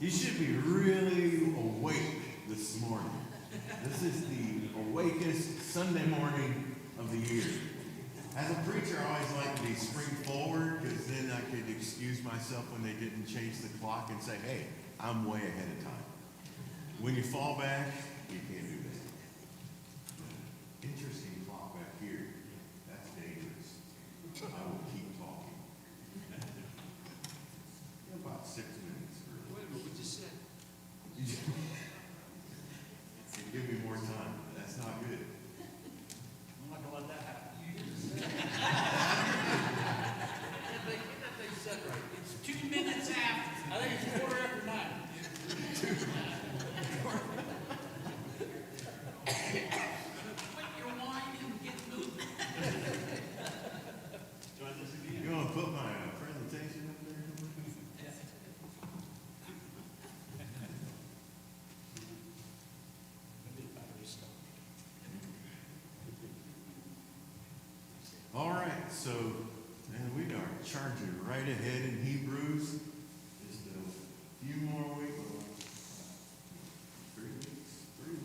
You should be really awake this morning. This is the awakest Sunday morning of the year. As a preacher, I always like to be spring forward because then I could excuse myself when they didn't change the clock and say, hey, I'm way ahead of time. When you fall back, you can't do that. Interesting clock back here. That's dangerous. I will keep talking. About 6 minutes. Wait a minute, what you said? Give me more time. That's not good. I'm not gonna let that happen. That thing said right. It's 2 minutes after. I think it's 9:15. Quit your whining and get moving. Try this again. You want to put my presentation up there? All right, so man, we are charging right ahead in Hebrews. Just a few more weeks. 3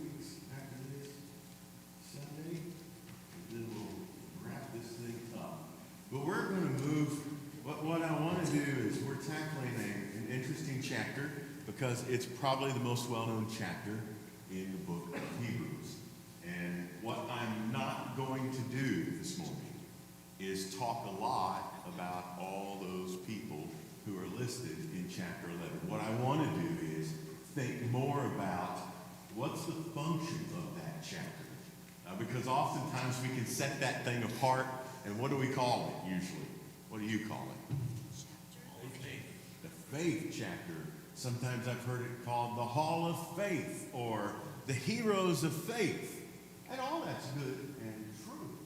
weeks after this Sunday, and then we'll wrap this thing up. But we're going to move. What I want to do is we're tackling an interesting chapter because it's probably the most well-known chapter in the book of Hebrews. And what I'm not going to do this morning is talk a lot about all those people who are listed in chapter 11. What I want to do is think more about what's the function of that chapter. Because oftentimes we can set that thing apart, and what do we call it usually? What do you call it? The faith chapter. Sometimes I've heard it called the Hall of Faith or the Heroes of Faith. And all that's good and true.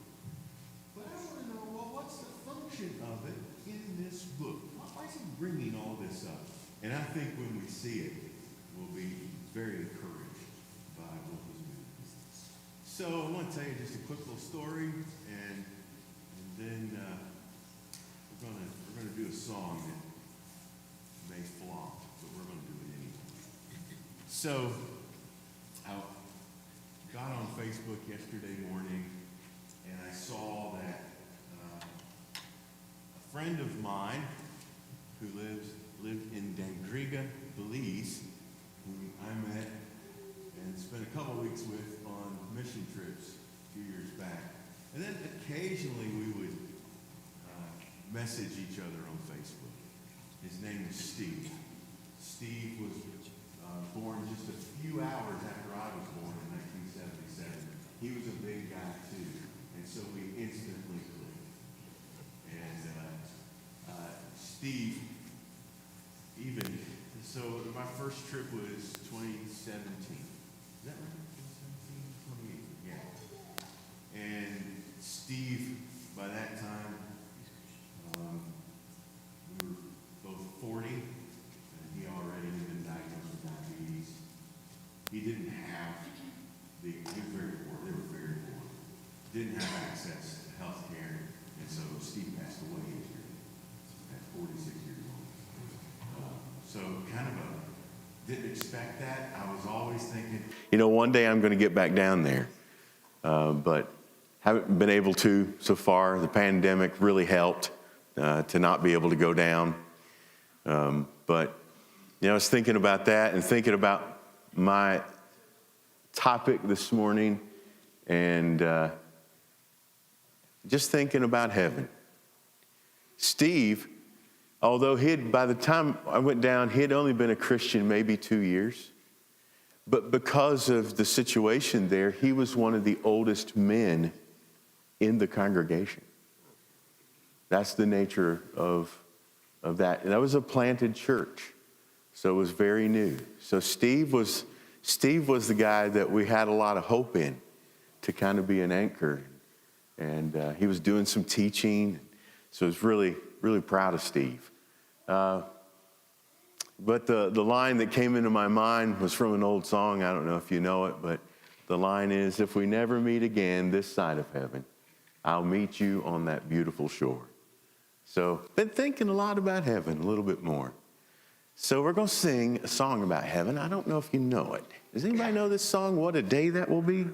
But I want to know, well, what's the function of it in this book? Why is he bringing all this up? And I think when we see it, we'll be very encouraged by what was moving. So I want to tell you just a quick little story, and then we're gonna do a song that may flop, but we're gonna do it anyway. So I got on Facebook yesterday morning, and I saw that a friend of mine who lived in Dandriga, Belize, whom I met and spent a couple weeks with on mission trips a few years back. And then occasionally we would message each other on Facebook. His name is Steve. Steve was born just a few hours after I was born in 1977. He was a big guy too, and so we instantly clicked. And Steve, so my first trip was 2017. Is that right? 2017, 28, yeah. And Steve, by that time, we were both 40, and he already had been diagnosed with diabetes. He didn't have he was very poor, they were very poor. Didn't have access to health care, and so Steve passed away at 46 years old. So kind of didn't expect that. I was always thinking, one day I'm going to get back down there. But haven't been able to so far. The pandemic really helped to not be able to go down. But I was thinking about that and thinking about my topic this morning and just thinking about heaven. Steve, although by the time I went down, he had only been a Christian maybe 2 years. But because of the situation there, he was one of the oldest men in the congregation. That's the nature of that. And that was a planted church, so it was very new. So Steve was the guy that we had a lot of hope in to kind of be an anchor. And he was doing some teaching, so I was really, really proud of Steve. But the line that came into my mind was from an old song. I don't know if you know it, but the line is, if we never meet again this side of heaven, I'll meet you on that beautiful shore. So been thinking a lot about heaven a little bit more. So we're going to sing a song about heaven. I don't know if you know it. Does anybody know this song, What a Day That Will Be?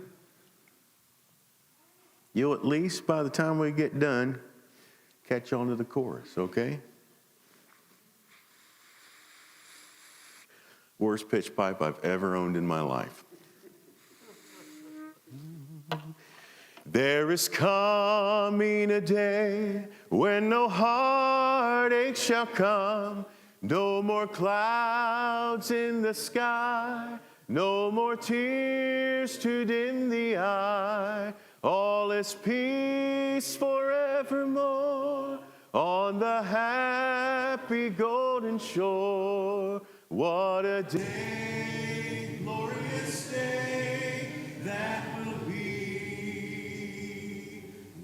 You'll at least, by the time we get done, catch on to the chorus, okay? Worst pitch pipe I've ever owned in my life. There is coming a day when no heartache shall come, no more clouds in the sky, no more tears to dim the eye. All is peace forevermore on the happy golden shore. What a day, glorious day that will be.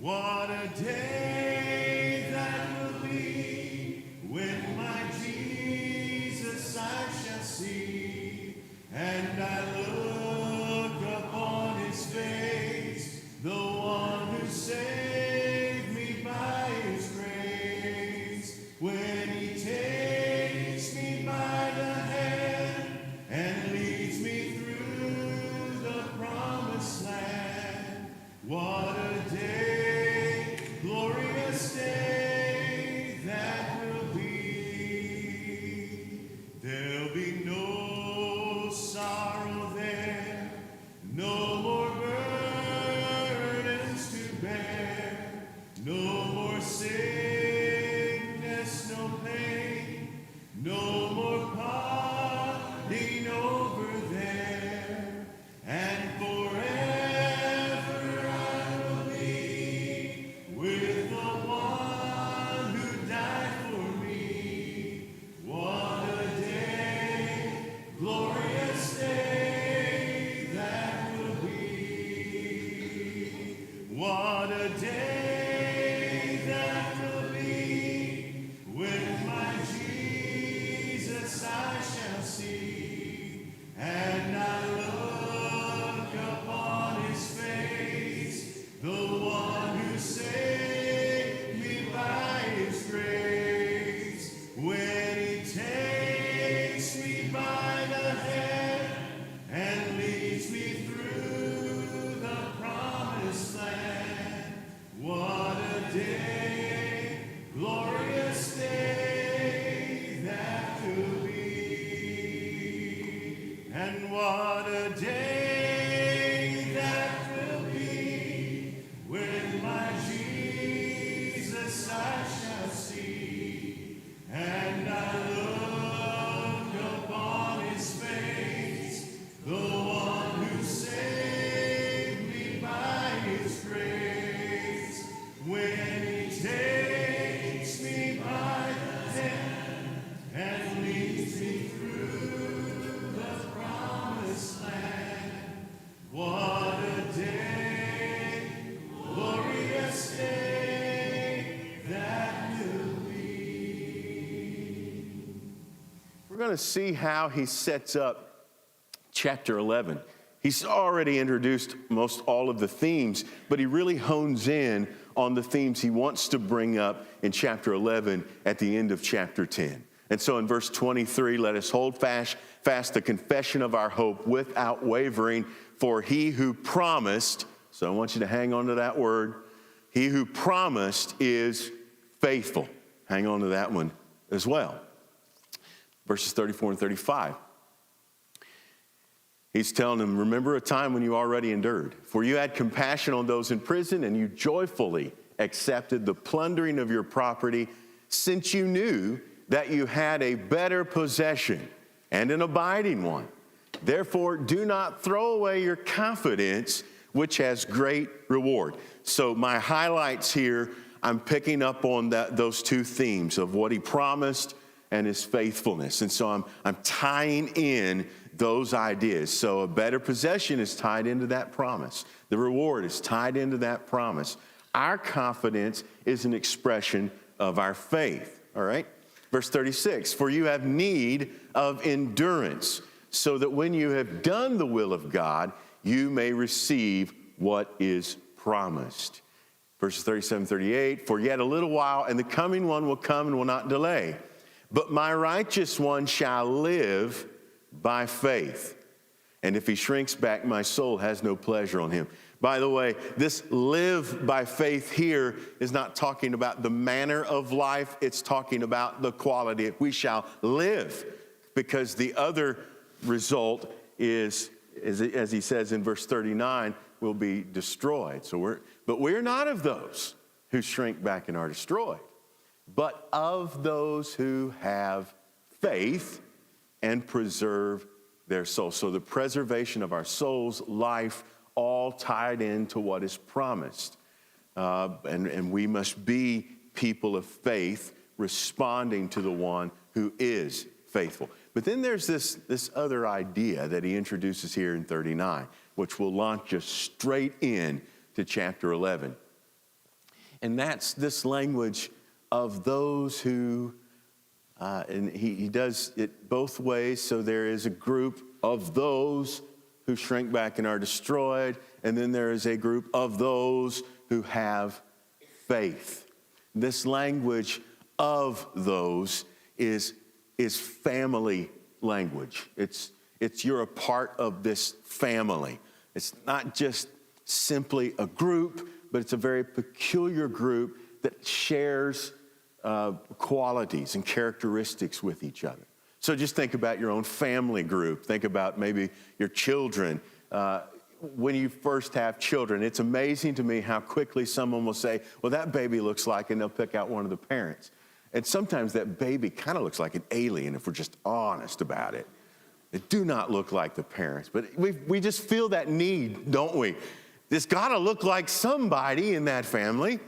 What a day that will be when my Jesus I shall see, and I look upon his face, the one who saved me by his grace. When he takes me by the hand and leads me through the promised land. What a day, glorious day that will be. There'll be no sorrow there, no more burdens to bear, no more sickness, no pain, no more parting over there, and forever I will be with the one who died for me. What a day, glorious day that will be. What a day that will be when my Jesus I shall see, and I look upon his face, the one who saved me by his grace. When he takes me by the hand and leads me through the promised land. What a day, glorious day that will be. And what a day that will be when my Jesus I shall see, and I look upon his face, the one who saved me by his grace. When he takes me by the hand and leads me through the promised land. What a day, glorious day that will be. We're going to see how he sets up chapter 11. He's already introduced most all of the themes, but he really hones in on the themes he wants to bring up in chapter 11 at the end of chapter 10. And so in verse 23, let us hold fast the confession of our hope without wavering, for he who promised, so I want you to hang on to that word, he who promised is faithful. Hang on to that one as well. Verses 34 and 35. He's telling them, remember a time when you already endured, for you had compassion on those in prison, and you joyfully accepted the plundering of your property, since you knew that you had a better possession and an abiding one. Therefore, do not throw away your confidence, which has great reward. So my highlights here, I'm picking up on those two themes of what he promised and his faithfulness. And so I'm tying in those ideas. So a better possession is tied into that promise. The reward is tied into that promise. Our confidence is an expression of our faith, all right? Verse 36, for you have need of endurance, so that when you have done the will of God, you may receive what is promised. Verses 37, 38, for yet a little while, and the coming one will come and will not delay. But my righteous one shall live by faith. And if he shrinks back, my soul has no pleasure on him. By the way, this live by faith here is not talking about the manner of life. It's talking about the quality. We shall live, because the other result is, as he says in verse 39, will be destroyed. But we're not of those who shrink back and are destroyed, but of those who have faith and preserve their soul. So the preservation of our soul's life, all tied into what is promised. And we must be people of faith, responding to the one who is faithful. But then there's this other idea that he introduces here in 39, which will launch us straight in to chapter 11. And that's this language of those who, and he does it both ways. So there is a group of those who shrink back and are destroyed, and then there is a group of those who have faith. This language of those is family language. It's you're a part of this family. It's not just simply a group, but it's a very peculiar group that shares qualities and characteristics with each other. So just think about your own family group. Think about maybe your children. When you first have children, it's amazing to me how quickly someone will say, well, that baby looks like, and they'll pick out one of the parents. And sometimes that baby kind of looks like an alien, if we're just honest about it. They do not look like the parents, but we just feel that need, don't we? It's got to look like somebody in that family,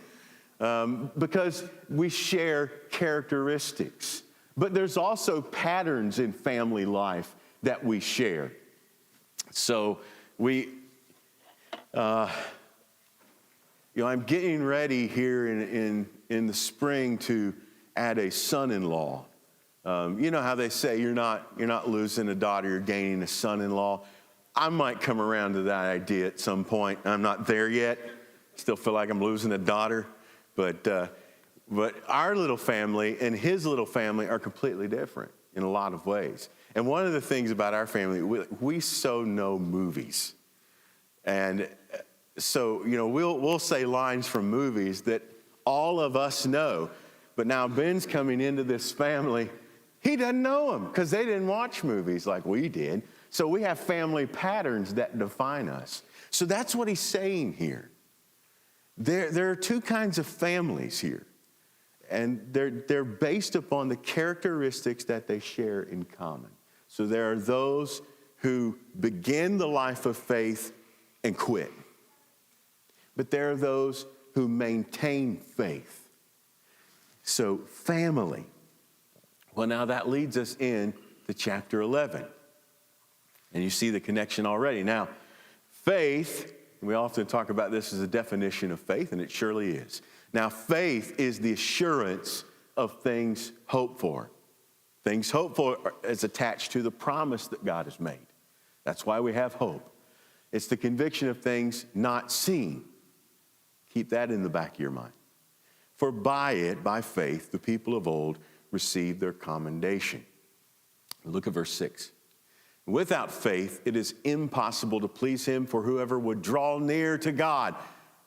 because we share characteristics. But there's also patterns in family life that we share. So I'm getting ready here in the spring to add a son-in-law. You know how they say you're not losing a daughter, you're gaining a son-in-law. I might come around to that idea at some point. I'm not there yet. Still feel like I'm losing a daughter, but our little family and his little family are completely different in a lot of ways. And one of the things about our family, we so know movies. And so, we'll say lines from movies that all of us know. But now Ben's coming into this family. He doesn't know them because they didn't watch movies like we did. So we have family patterns that define us. So that's what he's saying here. There are two kinds of families here. And they're based upon the characteristics that they share in common. So there are those who begin the life of faith and quit. But there are those who maintain faith. So family. Well, now that leads us in to chapter 11. And you see the connection already. Now, faith, we often talk about this as a definition of faith, and it surely is. Now, faith is the assurance of things hoped for. Things hoped for is attached to the promise that God has made. That's why we have hope. It's the conviction of things not seen. Keep that in the back of your mind. For by it, by faith, the people of old received their commendation. Look at verse 6. Without faith, it is impossible to please him, for whoever would draw near to God.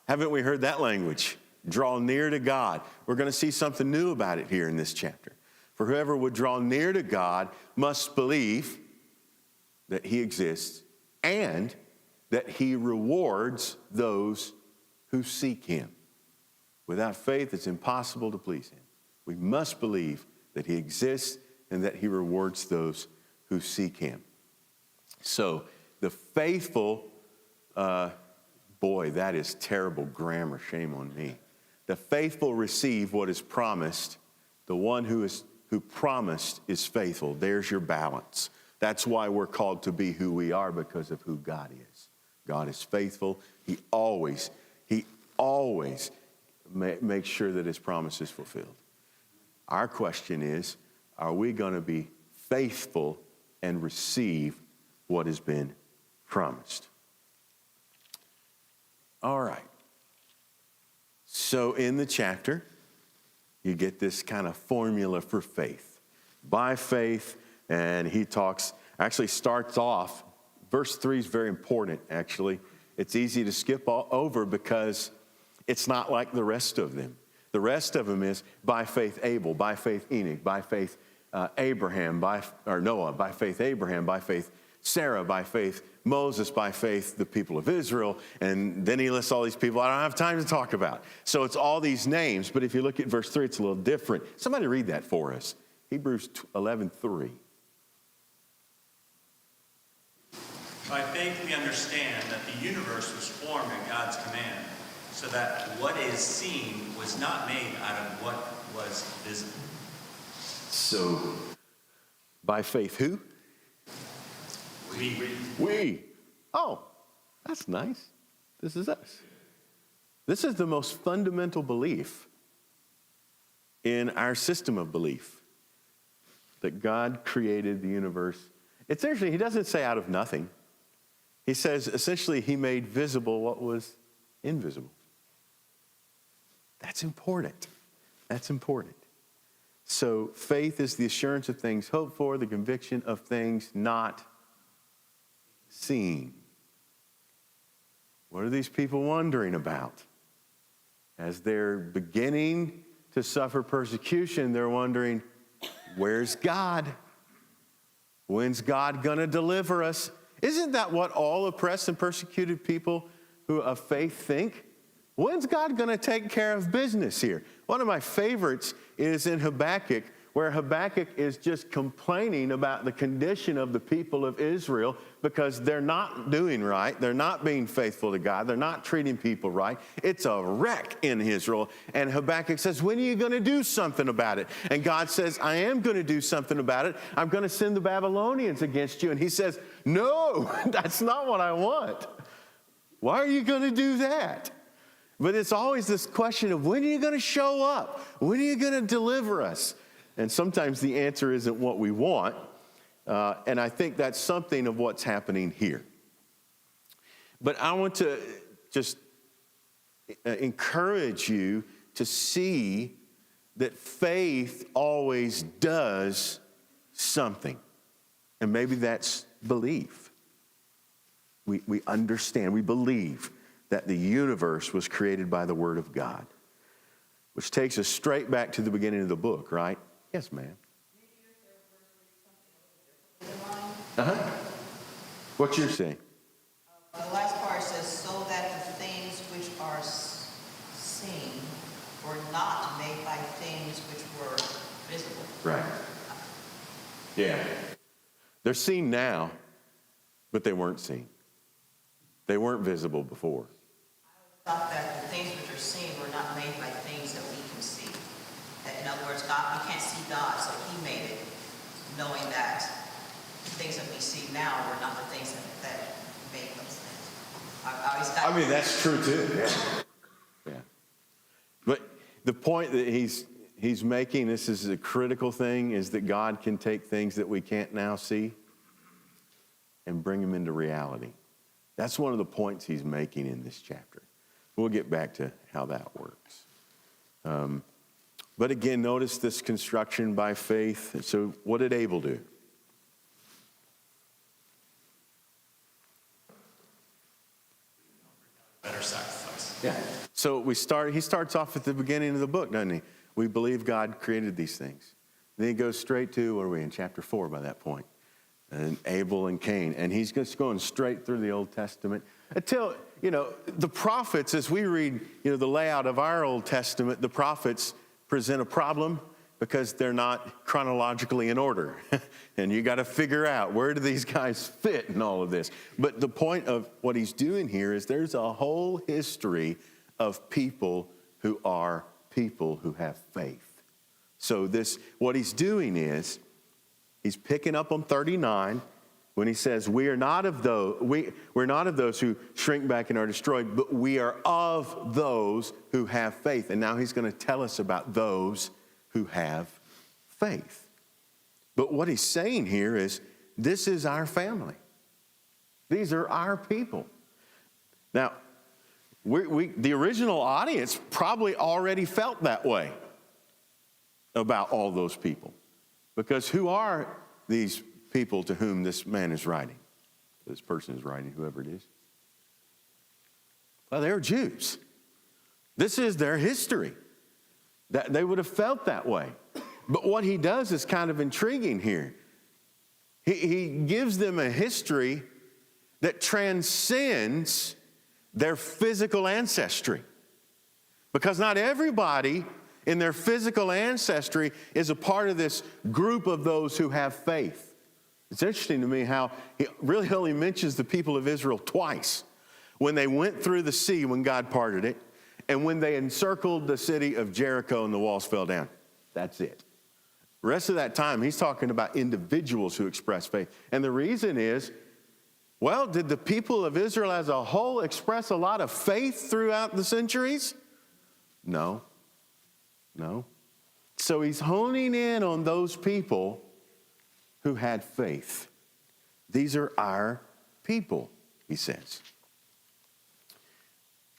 Haven't we heard that language? Draw near to God. We're going to see something new about it here in this chapter. For whoever would draw near to God must believe that he exists and that he rewards those who seek him. Without faith, it's impossible to please him. We must believe that he exists and that he rewards those who seek him. So the faithful, boy, that is terrible grammar, shame on me. The faithful receive what is promised. The one who promised is faithful. There's your balance. That's why we're called to be who we are, because of who God is. God is faithful. He always makes sure that his promise is fulfilled. Our question is, are we going to be faithful and receive what has been promised? All right. So in the chapter, you get this kind of formula for faith. By faith, and he actually starts off, verse 3 is very important, actually. It's easy to skip over because it's not like the rest of them. The rest of them is by faith Abel, by faith Enoch, by faith Noah, by faith Abraham, by faith Sarah, by faith Moses, by faith the people of Israel. And then he lists all these people I don't have time to talk about. So it's all these names, but if you look at verse 3, it's a little different. Somebody read that for us. Hebrews 11:3. By faith we understand that the universe was formed at God's command, so that what is seen was not made out of what was visible. So, by faith who? We. Oh, that's nice. This is us. This is the most fundamental belief in our system of belief, that God created the universe. It's actually, he doesn't say out of nothing. He says, essentially, he made visible what was invisible. That's important. That's important. So faith is the assurance of things hoped for, the conviction of things not seen. What are these people wondering about? As they're beginning to suffer persecution, they're wondering, where's God? When's God going to deliver us? Isn't that what all oppressed and persecuted people who of faith think? When's God going to take care of business here? One of my favorites is in Habakkuk, where Habakkuk is just complaining about the condition of the people of Israel because they're not doing right. They're not being faithful to God. They're not treating people right. It's a wreck in Israel. And Habakkuk says, when are you going to do something about it? And God says, I am going to do something about it. I'm going to send the Babylonians against you. And he says, no, that's not what I want. Why are you going to do that? But it's always this question of, when are you going to show up? When are you going to deliver us? And sometimes the answer isn't what we want. And I think that's something of what's happening here. But I want to just encourage you to see that faith always does something. And maybe that's belief. We understand, we believe that the universe was created by the Word of God. Which takes us straight back to the beginning of the book, right? Yes, ma'am. What you're saying? The last part says, so that the things which are seen were not made by things which were visible. Right. Yeah. They're seen now, but they weren't seen. They weren't visible before. I thought that the things which are seen were not made by things that we can see. That, in other words, God, we can't see God, so he made it, knowing that the things that we see now were not the things that made those things. I mean, that's true too. Yeah. But the point that he's making, this is a critical thing, is that God can take things that we can't now see and bring them into reality. That's one of the points he's making in this chapter. We'll get back to how that works. But again, notice this construction by faith. So what did Abel do? Better sacrifice. Yeah. So he starts off at the beginning of the book, doesn't he? We believe God created these things. Then he goes straight to, where are we in chapter 4 by that point? And Abel and Cain. And he's just going straight through the Old Testament until, the prophets, as we read, the layout of our Old Testament, the prophets present a problem because they're not chronologically in order. And you got to figure out, where do these guys fit in all of this? But the point of what he's doing here is there's a whole history of people who have faith. So what he's doing is, he's picking up on 39 when he says, we're not of those who shrink back and are destroyed, but we are of those who have faith. And now he's going to tell us about those who have faith. But what he's saying here is, this is our family. These are our people. Now, the original audience probably already felt that way about all those people. Because who are these people to whom this man is writing? This person is writing, whoever it is. Well, they're Jews. This is their history. That they would have felt that way. But what he does is kind of intriguing here. He gives them a history that transcends their physical ancestry. Because not everybody in their physical ancestry is a part of this group of those who have faith. It's interesting to me how he really only mentions the people of Israel twice. When they went through the sea when God parted it, and when they encircled the city of Jericho and the walls fell down. That's it. The rest of that time, he's talking about individuals who express faith. And the reason is, well, did the people of Israel as a whole express a lot of faith throughout the centuries? No. So he's honing in on those people who had faith. These are our people, he says.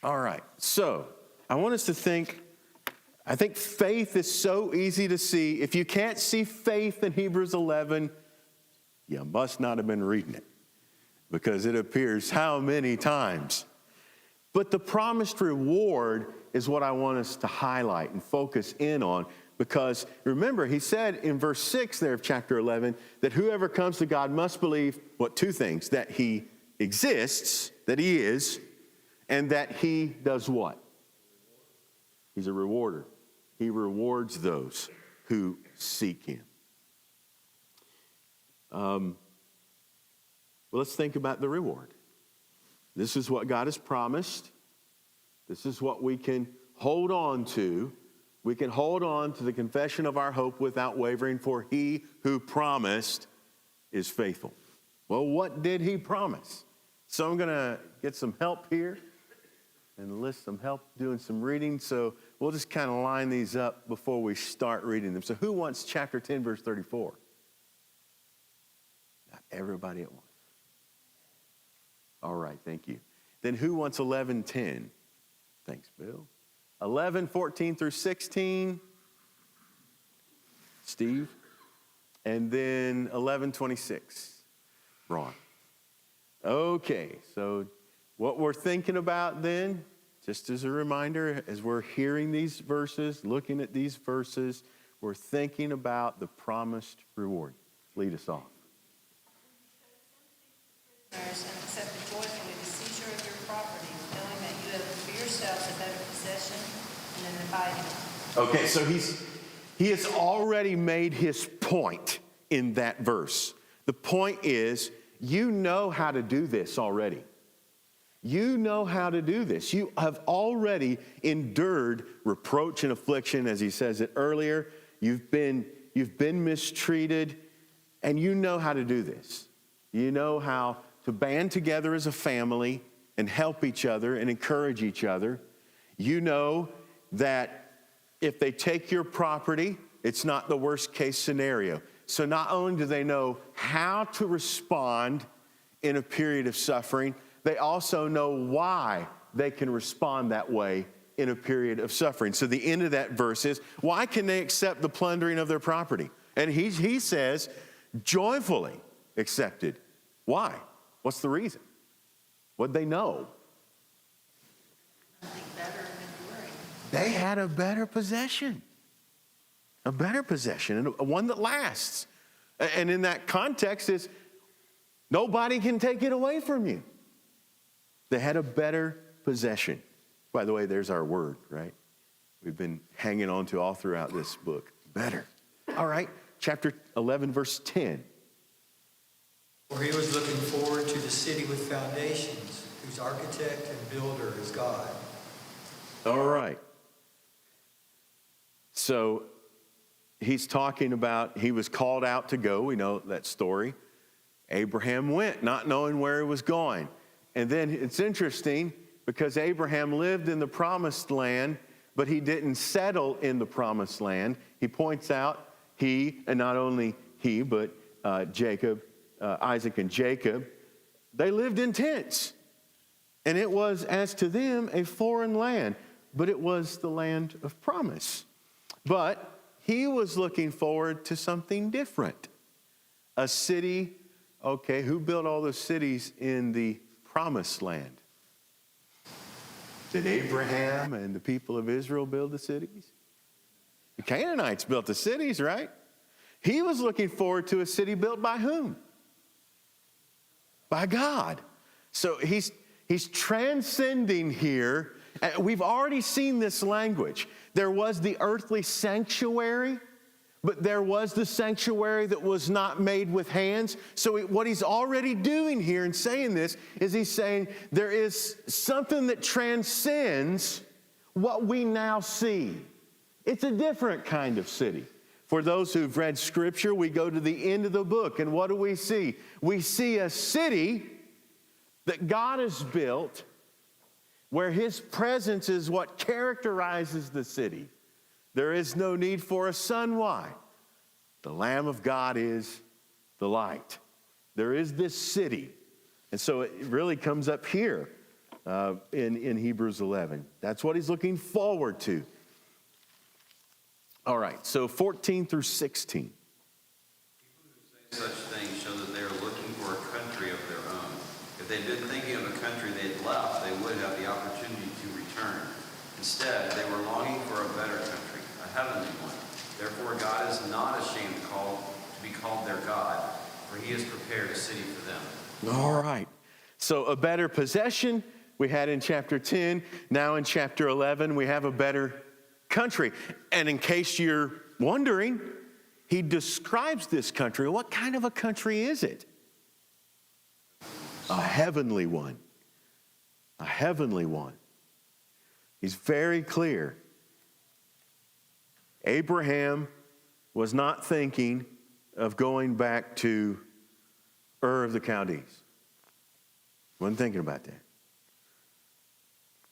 All right, so I want us to think, I think faith is so easy to see. If you can't see faith in Hebrews 11, you must not have been reading it, because it appears how many times. But the promised reward is what I want us to highlight and focus in on, because remember, he said in verse 6 there of chapter 11 that whoever comes to God must believe, what, two things: that he exists, that he is, and that he does what? He's a rewarder. He rewards those who seek him. Well, let's think about the reward. This is what God has promised. This is what we can hold on to. We can hold on to the confession of our hope without wavering, for he who promised is faithful. Well, what did he promise? So I'm going to get some help here and enlist some help doing some reading. So we'll just kind of line these up before we start reading them. So who wants chapter 10, verse 34? Not everybody at once. All right, thank you. Then who wants 11:10? Thanks, Bill. 11:14 through 16. Steve. And then 11:26. Ron. Okay, so what we're thinking about then, just as a reminder, as we're hearing these verses, looking at these verses, we're thinking about the promised reward. Lead us off. And accept joyfully the seizure of your property, knowing that you have for yourselves a better possession and an abiding. Okay, so he has already made his point in that verse. The point is, you know how to do this already. You know how to do this. You have already endured reproach and affliction, as he says it earlier. You've been mistreated, and you know how to do this. You know how to band together as a family and help each other and encourage each other. You know that if they take your property, it's not the worst case scenario. So not only do they know how to respond in a period of suffering, they also know why they can respond that way in a period of suffering. So the end of that verse is, why can they accept the plundering of their property? And he says, joyfully accepted. Why? What's the reason? What'd they know? Something better and enduring. They had a better possession. A better possession, and one that lasts. And in that context is, nobody can take it away from you. They had a better possession. By the way, there's our word, right? We've been hanging on to all throughout this book. Better. All right, chapter 11, verse 10. For he was looking forward to the city with foundations, whose architect and builder is God. All right. So he's talking about, he was called out to go. We know that story. Abraham went, not knowing where he was going. And then it's interesting because Abraham lived in the promised land, but he didn't settle in the promised land. He points out and not only he, but Isaac and Jacob, they lived in tents. And it was, as to them, a foreign land, but it was the land of promise. But He was looking forward to something different. A city, okay, who built all those cities in the promised land? Did Abraham and the people of Israel build the cities? The Canaanites built the cities, right? He was looking forward to a city built by whom? By God. So he's transcending here. We've already seen this language. There was the earthly sanctuary, but there was the sanctuary that was not made with hands. So what he's already doing here in saying this is he's saying there is something that transcends what we now see. It's a different kind of city. For those who've read Scripture, we go to the end of the book, and what do we see? We see a city that God has built where His presence is what characterizes the city. There is no need for a sun. Why? The Lamb of God is the light. There is this city. And so it really comes up here in Hebrews 11. That's what he's looking forward to. All right, so 14 through 16. People who say such things show that they are looking for a country of their own. If they'd been thinking of a country they'd left, they would have the opportunity to return. Instead, they were longing for a better country, a heavenly one. Therefore, God is not ashamed to be called their God, for He has prepared a city for them. All right, so a better possession we had in chapter 10. Now in chapter 11, we have a better country. And in case you're wondering, he describes this country. What kind of a country is it? A heavenly one. A heavenly one. He's very clear. Abraham was not thinking of going back to Ur of the Chaldees. Wasn't thinking about that.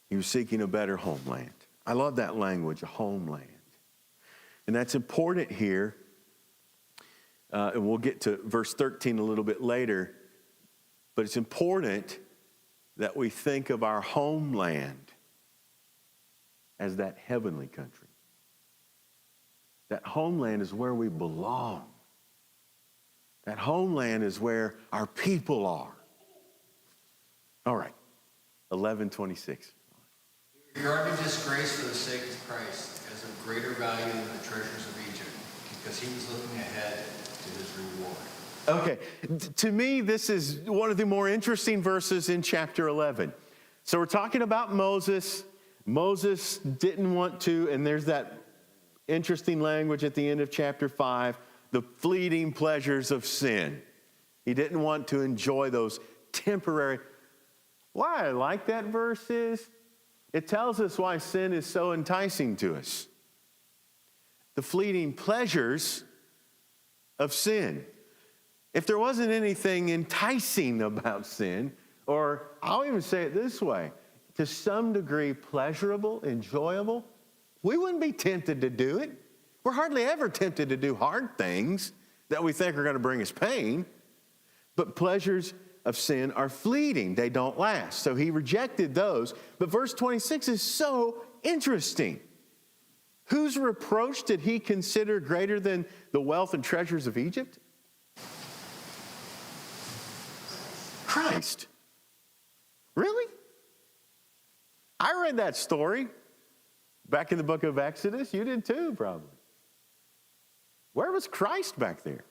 He was seeking a better homeland. I love that language, a homeland. And that's important here. And we'll get to verse 13 a little bit later. But it's important that we think of our homeland as that heavenly country. That homeland is where we belong. That homeland is where our people are. All right, 11:26. Regarding disgrace for the sake of Christ as of greater value than the treasures of Egypt, because he was looking ahead to his reward. Okay, to me, this is one of the more interesting verses in chapter 11. So we're talking about Moses. Moses didn't want to, and there's that interesting language at the end of chapter 5, the fleeting pleasures of sin. He didn't want to enjoy those temporary. Why I like that verse is, it tells us why sin is so enticing to us. The fleeting pleasures of sin. If there wasn't anything enticing about sin, or I'll even say it this way, to some degree pleasurable, enjoyable, we wouldn't be tempted to do it. We're hardly ever tempted to do hard things that we think are going to bring us pain. But pleasures of sin are fleeting. They don't last. So he rejected those. But verse 26 is so interesting. Whose reproach did he consider greater than the wealth and treasures of Egypt? Christ. Really? I read that story back in the book of Exodus. You did too, probably. Where was Christ back there?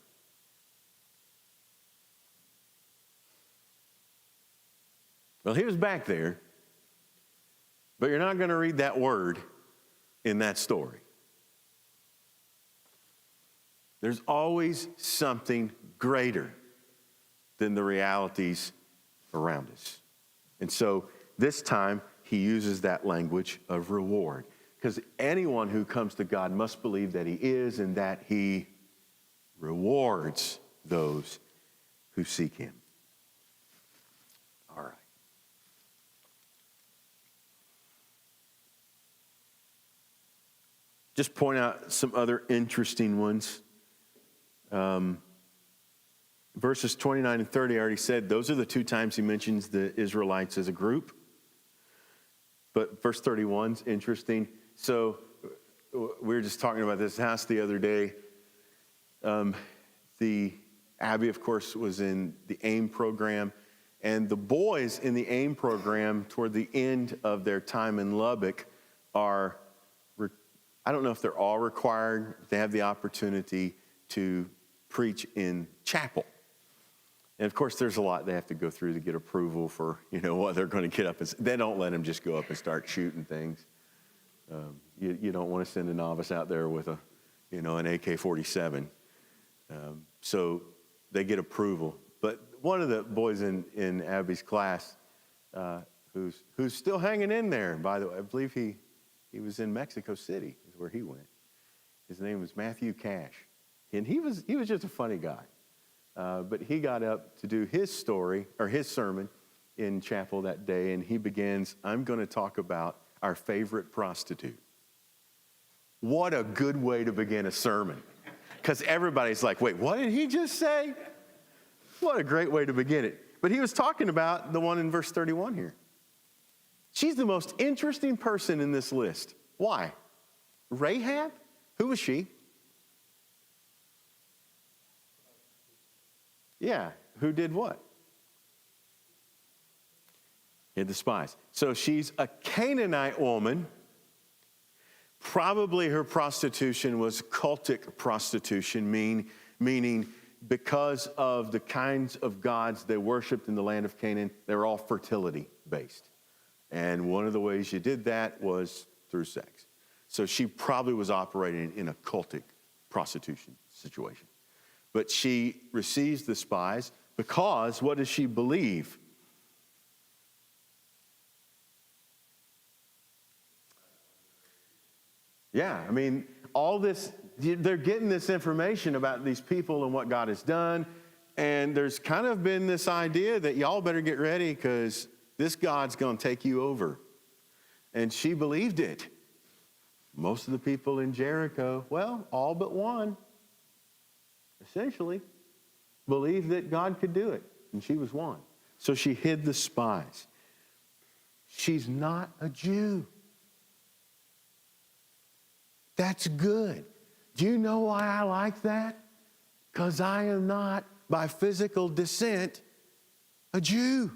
Well, he was back there, but you're not going to read that word in that story. There's always something greater than the realities around us. And so this time he uses that language of reward, because anyone who comes to God must believe that he is and that he rewards those who seek him. All right. Just point out some other interesting ones. Verses 29 and 30, I already said, those are the two times he mentions the Israelites as a group. But verse 31 is interesting. So we were just talking about this house the other day. The Abby, of course, was in the AIM program. And the boys in the AIM program, toward the end of their time in Lubbock, are, I don't know if they're all required, they have the opportunity to preach in chapel. And of course, there's a lot they have to go through to get approval for, what they're going to get up and they don't let them just go up and start shooting things. You don't want to send a novice out there with an AK-47. So they get approval. But one of the boys in Abby's class, who's still hanging in there, by the way, I believe he was in Mexico City, is where he went. His name was Matthew Cash. And he was just a funny guy. But he got up to do his story, or his sermon in chapel that day, and he begins, I'm going to talk about our favorite prostitute. What a good way to begin a sermon. Because everybody's like, wait, what did he just say? What a great way to begin it. But he was talking about the one in verse 31 here. She's the most interesting person in this list. Why? Rahab? Who was she? Yeah, who did what? Hid the spies. So she's a Canaanite woman. Probably her prostitution was cultic prostitution, meaning because of the kinds of gods they worshiped in the land of Canaan, they were all fertility based. And one of the ways you did that was through sex. So she probably was operating in a cultic prostitution situation. But she receives the spies because what does she believe? Yeah, I mean, all this, they're getting this information about these people and what God has done. And there's kind of been this idea that y'all better get ready because this God's going to take you over. And she believed it. Most of the people in Jericho, well, all but one, essentially, believed that God could do it. And she was one. So she hid the spies. She's not a Jew. That's good. Do you know why I like that? Because I am not, by physical descent, a Jew.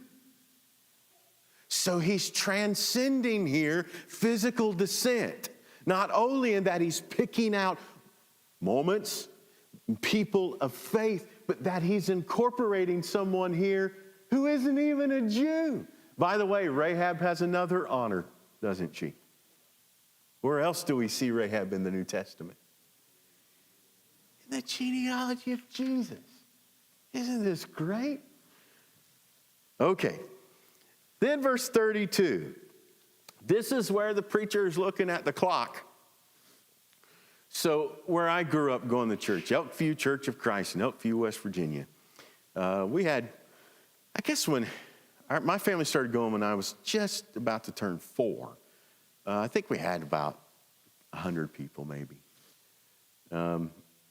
So he's transcending here physical descent. Not only in that he's picking out moments, people of faith, but that he's incorporating someone here who isn't even a Jew. By the way, Rahab has another honor, doesn't she? Where else do we see Rahab in the New Testament? In the genealogy of Jesus. Isn't this great? Okay. Then verse 32. This is where the preacher is looking at the clock. So where I grew up going to church, Elkview Church of Christ in Elkview, West Virginia, we had, I guess when my family started going when I was just about to turn 4. I think we had about 100 people maybe.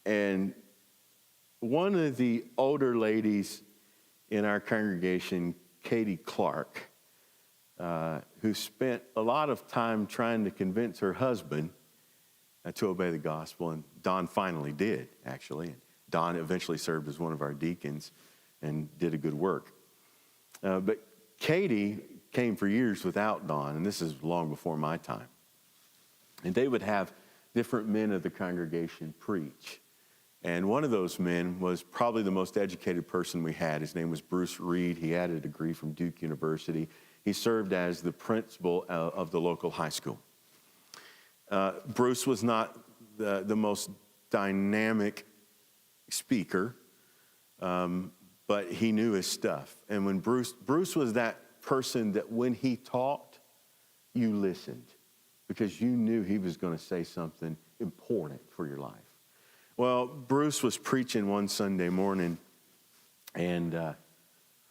And one of the older ladies in our congregation, Katie Clark, who spent a lot of time trying to convince her husband to obey the gospel, and Don finally did, actually. And Don eventually served as one of our deacons and did a good work. But Katie came for years without Don, and this is long before my time. And they would have different men of the congregation preach. And one of those men was probably the most educated person we had. His name was Bruce Reed. He had a degree from Duke University. He served as the principal of the local high school. Bruce was not the most dynamic speaker, but he knew his stuff. And when Bruce was that person that when he talked, you listened because you knew he was going to say something important for your life. Well, Bruce was preaching one Sunday morning, and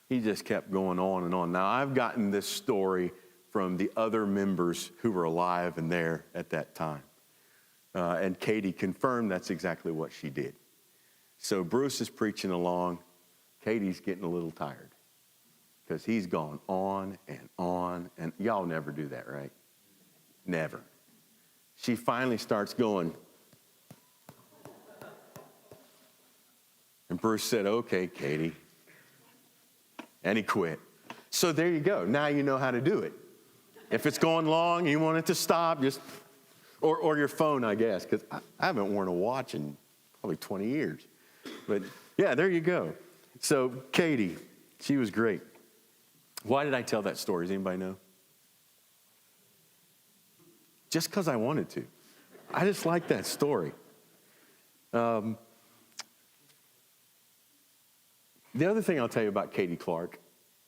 he just kept going on and on. Now, I've gotten this story from the other members who were alive and there at that time. And Katie confirmed that's exactly what she did. So Bruce is preaching along. Katie's getting a little tired because he's gone on and on. And y'all never do that, right? Never. she finally starts going. And Bruce said, okay, Katie. And he quit. So there you go. Now you know how to do it. If it's going long, you want it to stop, just, or your phone, I guess, because I haven't worn a watch in probably 20 years. But yeah, there you go. So Katie, she was great. Why did I tell that story? Does anybody know? Just because I wanted to. I just like that story. The other thing I'll tell you about Katie Clark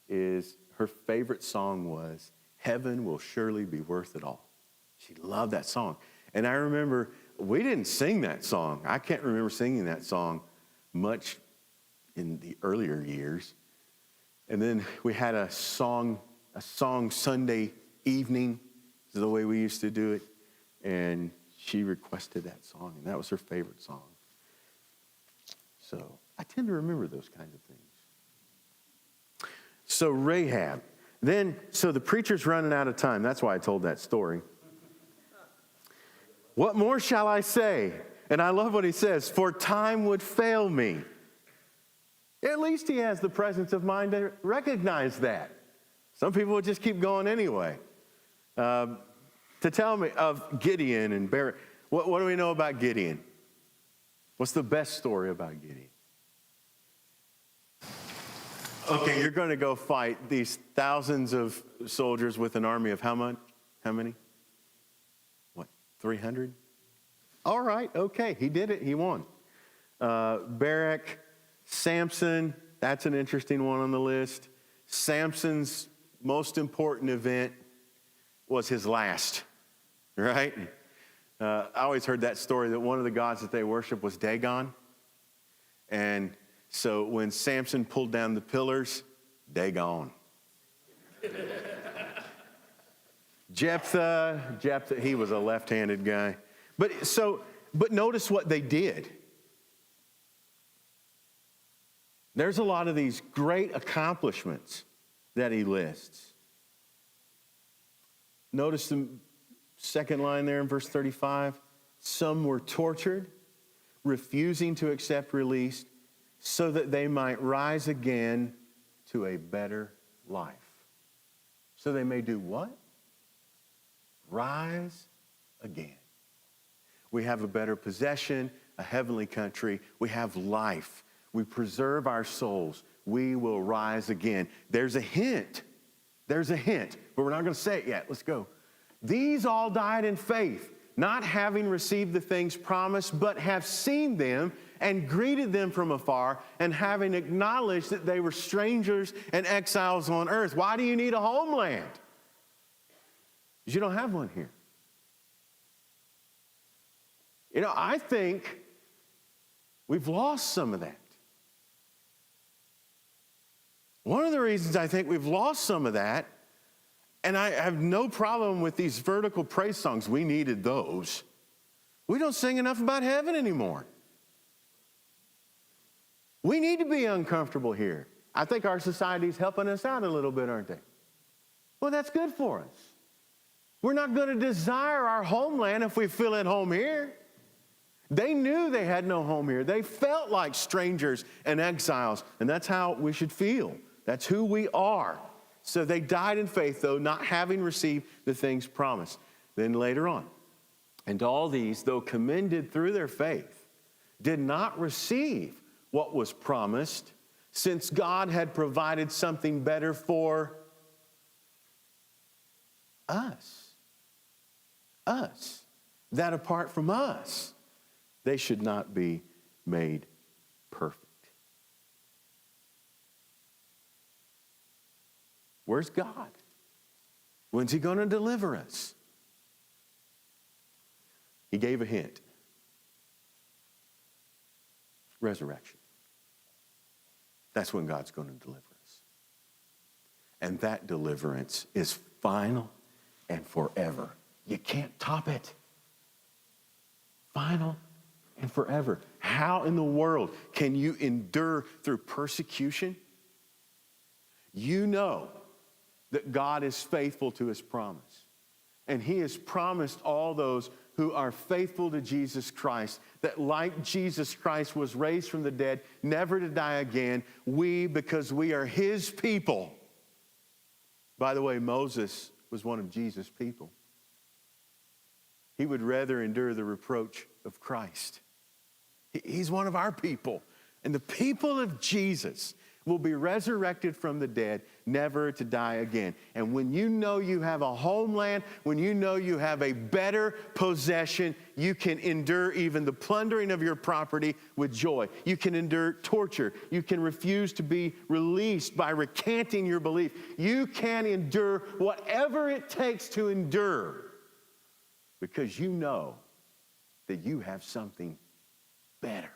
is her favorite song was Heaven Will Surely Be Worth It All. She loved that song. And I remember we didn't sing that song. I can't remember singing that song much in the earlier years. And then we had a song Sunday evening, is the way we used to do it. And she requested that song, and that was her favorite song. So I tend to remember those kinds of things. So Rahab. So the preacher's running out of time. That's why I told that story. What more shall I say? And I love what he says, for time would fail me. At least he has the presence of mind to recognize that. Some people would just keep going anyway. To tell me of Gideon and Barak. What do we know about Gideon? What's the best story about Gideon? Okay, you're going to go fight these thousands of soldiers with an army of how much? How many? What, 300? All right, okay, he did it, he won. Barak, Samson, that's an interesting one on the list. Samson's most important event was his last, right? I always heard that story that one of the gods that they worship was Dagon. And so when Samson pulled down the pillars, Dagon. Jephthah, he was a left-handed guy. But notice what they did. There's a lot of these great accomplishments that he lists. Notice the second line there in verse 35. Some were tortured, refusing to accept release, so that they might rise again to a better life. So they may do what? Rise again. We have a better possession, a heavenly country. We have life. We preserve our souls. We will rise again. There's a hint. There's a hint, but we're not going to say it yet. Let's go. These all died in faith, not having received the things promised, but have seen them and greeted them from afar, and having acknowledged that they were strangers and exiles on earth. Why do you need a homeland? Because you don't have one here. You know, I think we've lost some of that. One of the reasons I think we've lost some of that, and I have no problem with these vertical praise songs, we needed those. We don't sing enough about heaven anymore. We need to be uncomfortable here. I think our society's helping us out a little bit, aren't they? Well, that's good for us. We're not going to desire our homeland if we feel at home here. They knew they had no home here. They felt like strangers and exiles, and that's how we should feel. That's who we are. So they died in faith, though, not having received the things promised. Then later on, and all these, though commended through their faith, did not receive what was promised, since God had provided something better for us. Us. That apart from us, they should not be made perfect. Where's God? When's he going to deliver us? He gave a hint. Resurrection. That's when God's going to deliver us. And that deliverance is final and forever. You can't top it. Final and forever. How in the world can you endure through persecution? You know that God is faithful to his promise. And he has promised all those who are faithful to Jesus Christ, that like Jesus Christ was raised from the dead, never to die again, we, because we are his people. By the way, Moses was one of Jesus' people. He would rather endure the reproach of Christ. He's one of our people. And the people of Jesus will be resurrected from the dead, never to die again. And when you know you have a homeland, when you know you have a better possession, you can endure even the plundering of your property with joy. You can endure torture. You can refuse to be released by recanting your belief. You can endure whatever it takes to endure because you know that you have something better,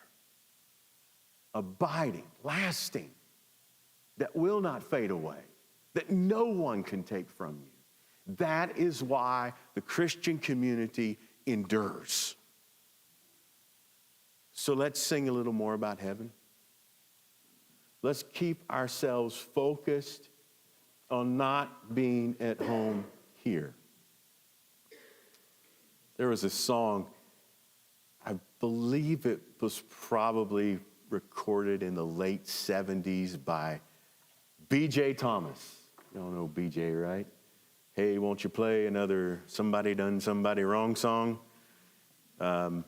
abiding, lasting, that will not fade away, that no one can take from you. That is why the Christian community endures. So let's sing a little more about heaven. Let's keep ourselves focused on not being at home here. There was a song, I believe it was probably recorded in the late 70s by B.J. Thomas. You all know B.J., right? Hey, won't you play another Somebody Done Somebody Wrong song? Called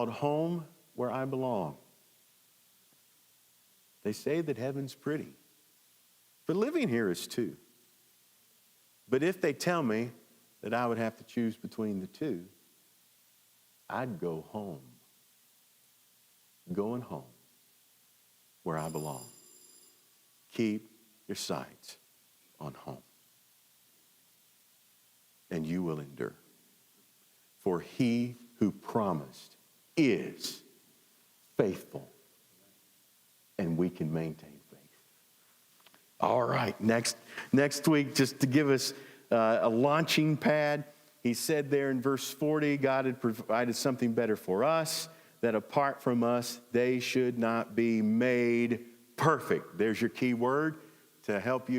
Home Where I Belong. They say that heaven's pretty, but living here is too. But if they tell me that I would have to choose between the two, I'd go home. Going home where I belong. Keep your sights on home. And you will endure. For he who promised is faithful. And we can maintain faith. All right, next week, just to give us a launching pad, he said there in verse 40, God had provided something better for us, that apart from us, they should not be made perfect. There's your key word to help you